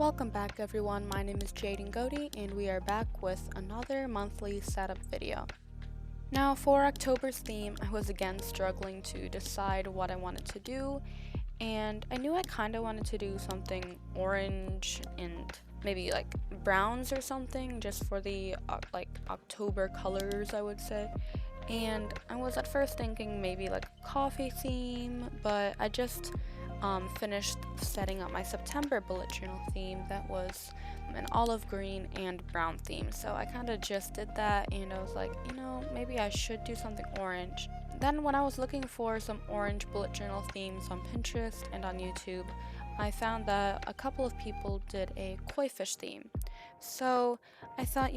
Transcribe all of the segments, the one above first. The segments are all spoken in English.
Welcome back everyone, my name is Jaden Godey and we are back with another monthly setup video. Now for October's theme, I was again struggling to decide what I wanted to do, and I knew I kind of wanted to do something orange and maybe like browns or something just for the October colors, I would say. And I was at first thinking maybe like a coffee theme, but I just finished setting up my September bullet journal theme that was an olive green and brown theme. So I kind of just did that and I was like, maybe I should do something orange. Then when I was looking for some orange bullet journal themes on Pinterest and on YouTube, I found that a couple of people did a koi fish theme. So I thought,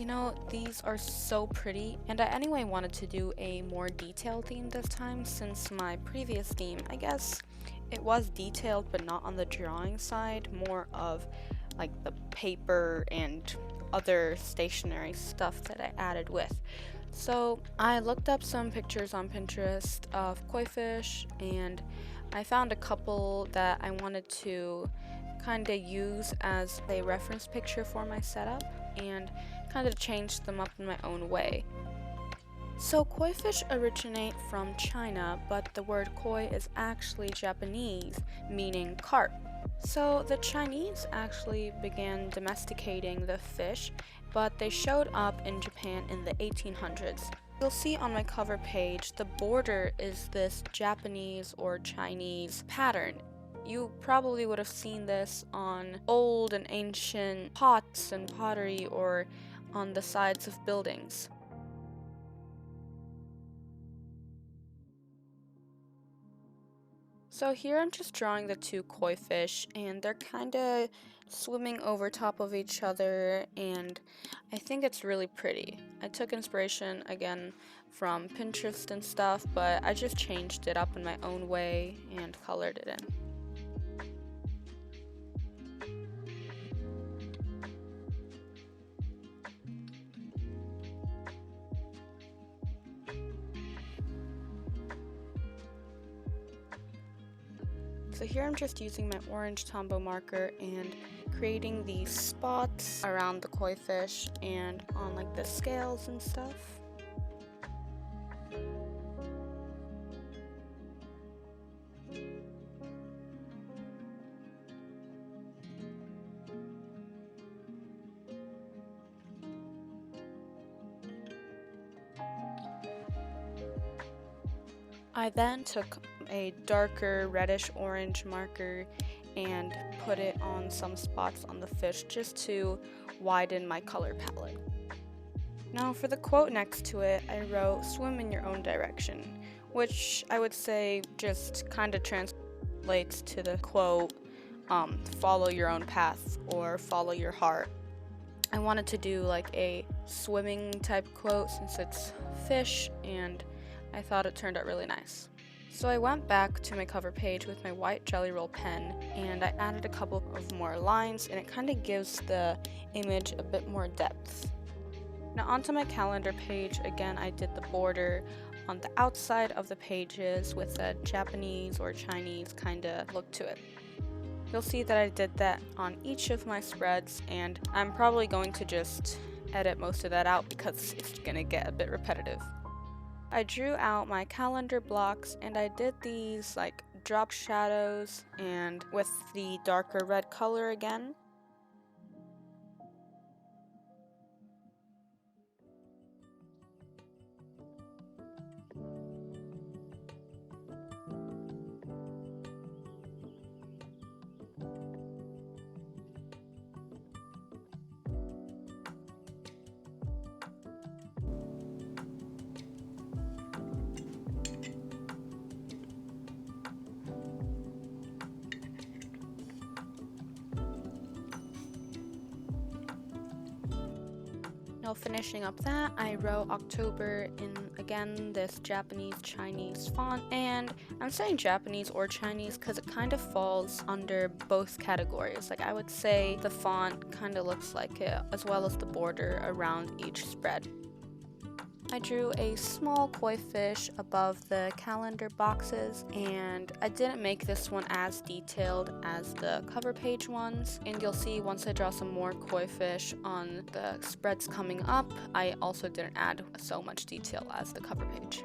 these are so pretty, and I anyway wanted to do a more detailed theme this time since my previous theme, I guess, it was detailed but not on the drawing side, more of like the paper and other stationery stuff that I added with. So I looked up some pictures on Pinterest of koi fish and I found a couple that I wanted to kind of use as a reference picture for my setup and kind of change them up in my own way. So koi fish originate from China, but the word koi is actually Japanese, meaning carp. So the Chinese actually began domesticating the fish, but they showed up in Japan in the 1800s. You'll see on my cover page, the border is this Japanese or Chinese pattern. You probably would have seen this on old and ancient pots and pottery or on the sides of buildings. So here I'm just drawing the two koi fish and they're kind of swimming over top of each other and I think it's really pretty. I took inspiration again from Pinterest and stuff, but I just changed it up in my own way and colored it in. So here I'm just using my orange Tombow marker and creating these spots around the koi fish and on like the scales and stuff. I then took a darker reddish orange marker and put it on some spots on the fish just to widen my color palette. Now for the quote next to it, I wrote "swim in your own direction," which I would say just kind of translates to the quote, follow your own path or follow your heart. I wanted to do like a swimming type quote since it's fish and I thought it turned out really nice. So I went back to my cover page with my white Jelly Roll pen and I added a couple of more lines and it kind of gives the image a bit more depth. Now onto my calendar page, again I did the border on the outside of the pages with a Japanese or Chinese kind of look to it. You'll see that I did that on each of my spreads and I'm probably going to just edit most of that out because it's gonna get a bit repetitive. I drew out my calendar blocks and I did these like drop shadows and with the darker red color again. Now finishing up that, I wrote October in, again, this Japanese-Chinese font, and I'm saying Japanese or Chinese because it kind of falls under both categories. Like I would say the font kind of looks like it, as well as the border around each spread. I drew a small koi fish above the calendar boxes, and I didn't make this one as detailed as the cover page ones. And you'll see once I draw some more koi fish on the spreads coming up, I also didn't add so much detail as the cover page.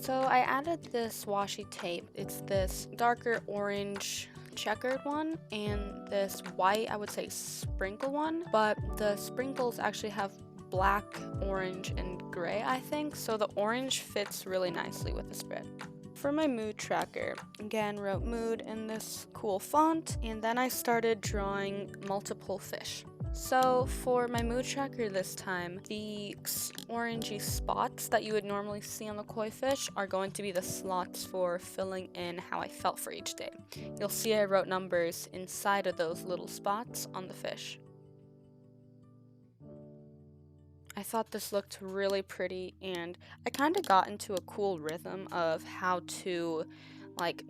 So I added this washi tape. It's this darker orange checkered one and this white, I would say, sprinkle one, but the sprinkles actually have black, orange, and gray, I think, so the orange fits really nicely with the spread. For my mood tracker, again, wrote mood in this cool font, and then I started drawing multiple fish. So for my mood tracker this time, the orangey spots that you would normally see on the koi fish are going to be the slots for filling in how I felt for each day. You'll see I wrote numbers inside of those little spots on the fish. I thought this looked really pretty, and I kind of got into a cool rhythm of how to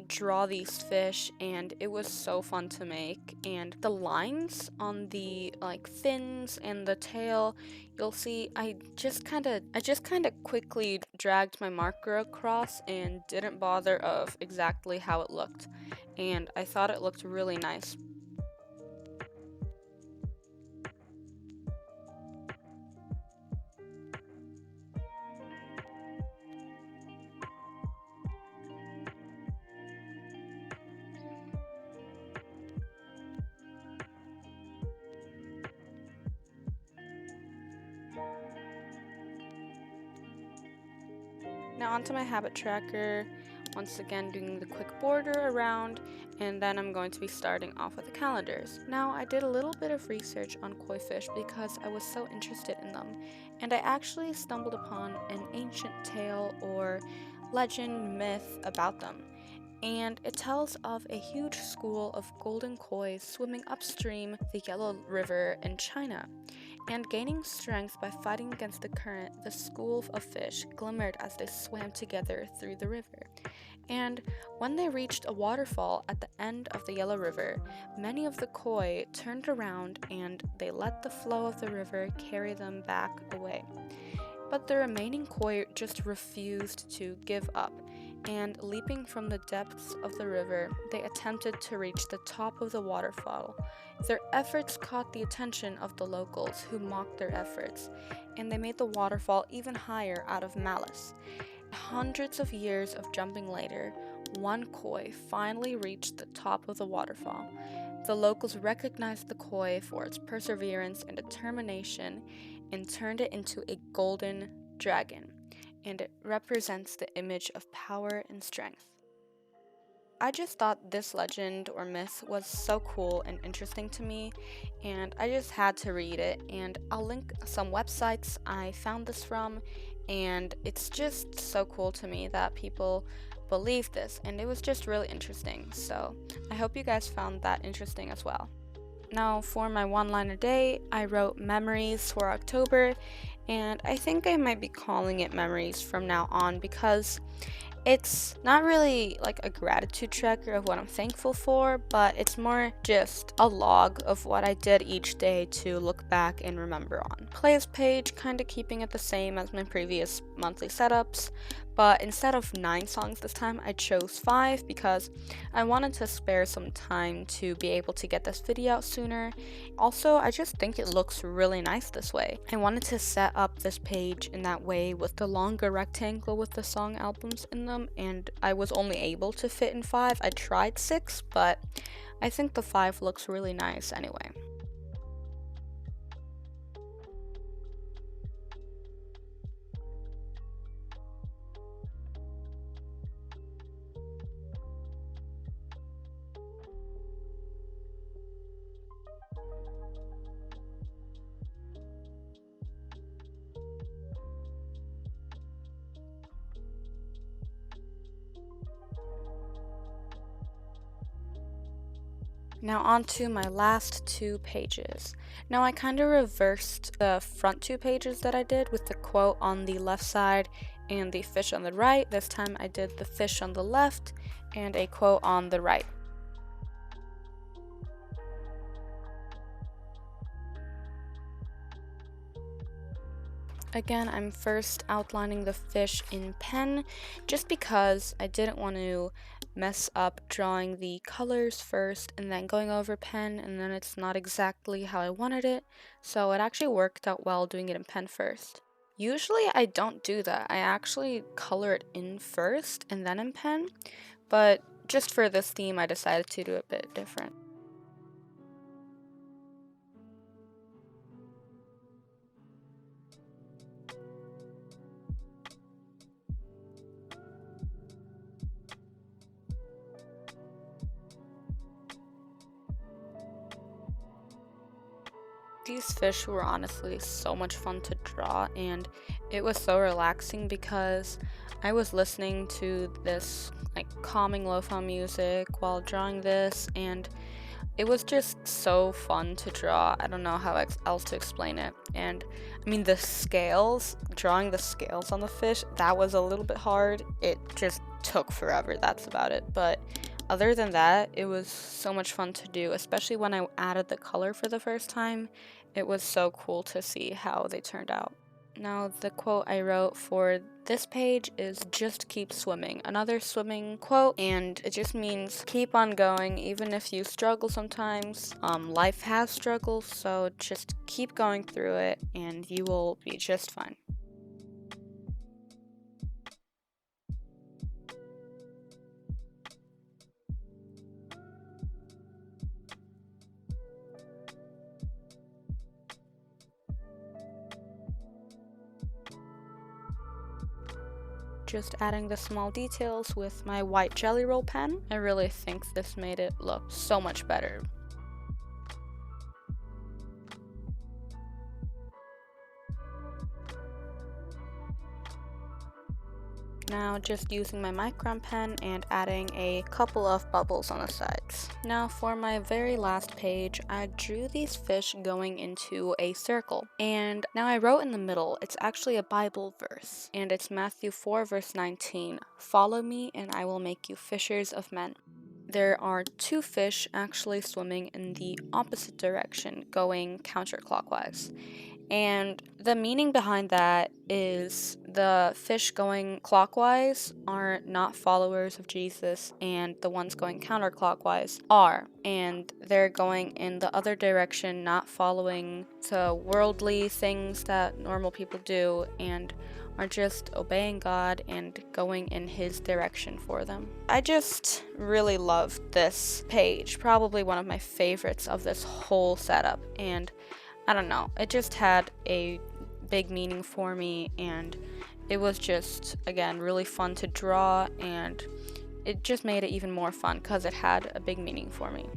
draw these fish, and it was so fun to make. And the lines on the fins and the tail, you'll see I just kind of quickly dragged my marker across and didn't bother of exactly how it looked, and I thought it looked really nice. Now onto my habit tracker, once again doing the quick border around, and then I'm going to be starting off with the calendars. Now I did a little bit of research on koi fish because I was so interested in them, and I actually stumbled upon an ancient tale or legend myth about them. And it tells of a huge school of golden koi swimming upstream the Yellow River in China. And gaining strength by fighting against the current, the school of fish glimmered as they swam together through the river. And when they reached a waterfall at the end of the Yellow River, many of the koi turned around and they let the flow of the river carry them back away. But the remaining koi just refused to give up, and leaping from the depths of the river, they attempted to reach the top of the waterfall. Their efforts caught the attention of the locals, who mocked their efforts, and they made the waterfall even higher out of malice. Hundreds of years of jumping later, one koi finally reached the top of the waterfall. The locals recognized the koi for its perseverance and determination and turned it into a golden dragon, and it represents the image of power and strength. I just thought this legend or myth was so cool and interesting to me, and I just had to read it, and I'll link some websites I found this from, and it's just so cool to me that people believe this, and it was just really interesting, so I hope you guys found that interesting as well. Now for my one-liner day, I wrote memories for October, and I think I might be calling it memories from now on because it's not really like a gratitude tracker of what I'm thankful for, but it's more just a log of what I did each day to look back and remember on. Playlist page, kind of keeping it the same as my previous monthly setups, but instead of 9 songs this time, I chose 5 because I wanted to spare some time to be able to get this video out sooner. Also, I just think it looks really nice this way. I wanted to set up this page in that way with the longer rectangle with the song albums in them, and I was only able to fit in 5. I tried 6, but I think the 5 looks really nice anyway. Now on to my last 2 pages. Now I kind of reversed the front 2 pages that I did with the quote on the left side and the fish on the right. This time I did the fish on the left and a quote on the right. Again, I'm first outlining the fish in pen just because I didn't want to mess up drawing the colors first and then going over pen, and then it's not exactly how I wanted it, so it actually worked out well doing it in pen first. Usually I don't do that. I actually color it in first and then in pen, but just for this theme I decided to do it a bit different. These fish were honestly so much fun to draw, and it was so relaxing because I was listening to this like calming lo-fi music while drawing this, and it was just so fun to draw. I don't know how else to explain it. And I mean, the scales, drawing the scales on the fish, that was a little bit hard. It just took forever, that's about it. But other than that, it was so much fun to do, especially when I added the color for the first time. It was so cool to see how they turned out. Now, the quote I wrote for this page is "just keep swimming." Another swimming quote, and it just means keep on going even if you struggle sometimes. Life has struggles, so just keep going through it and you will be just fine. Just adding the small details with my white Jelly Roll pen. I really think this made it look so much better. Now just using my Micron pen and adding a couple of bubbles on the sides. Now for my very last page, I drew these fish going into a circle. And now I wrote in the middle, it's actually a Bible verse. And it's Matthew 4 verse 19. "Follow me and I will make you fishers of men." There are 2 fish actually swimming in the opposite direction, going counterclockwise. And the meaning behind that is the fish going clockwise are not followers of Jesus, and the ones going counterclockwise are. And they're going in the other direction, not following the worldly things that normal people do, and are just obeying God and going in His direction for them. I just really loved this page, probably one of my favorites of this whole setup, and I don't know, it just had a big meaning for me, and it was just, again, really fun to draw, and it just made it even more fun because it had a big meaning for me.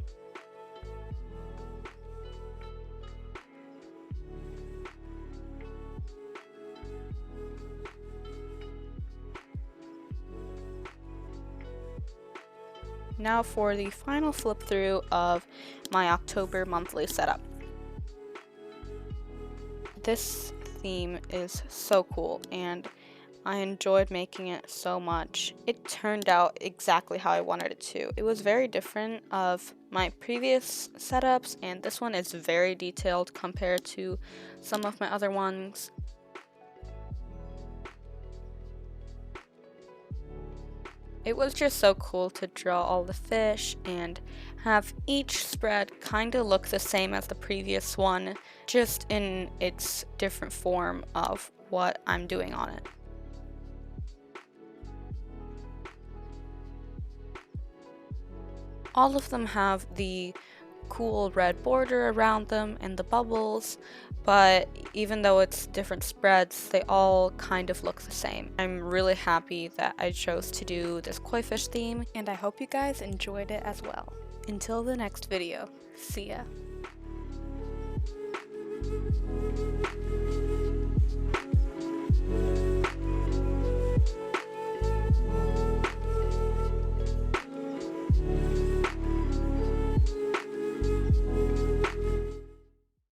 Now for the final flip through of my October monthly setup. This theme is so cool, and I enjoyed making it so much. It turned out exactly how I wanted it to. It was very different of my previous setups, and this one is very detailed compared to some of my other ones. It was just so cool to draw all the fish and have each spread kind of look the same as the previous one, just in its different form of what I'm doing on it. All of them have the cool red border around them and the bubbles, but even though it's different spreads, they all kind of look the same. I'm really happy that I chose to do this koi fish theme, and I hope you guys enjoyed it as well. Until the next video, see ya.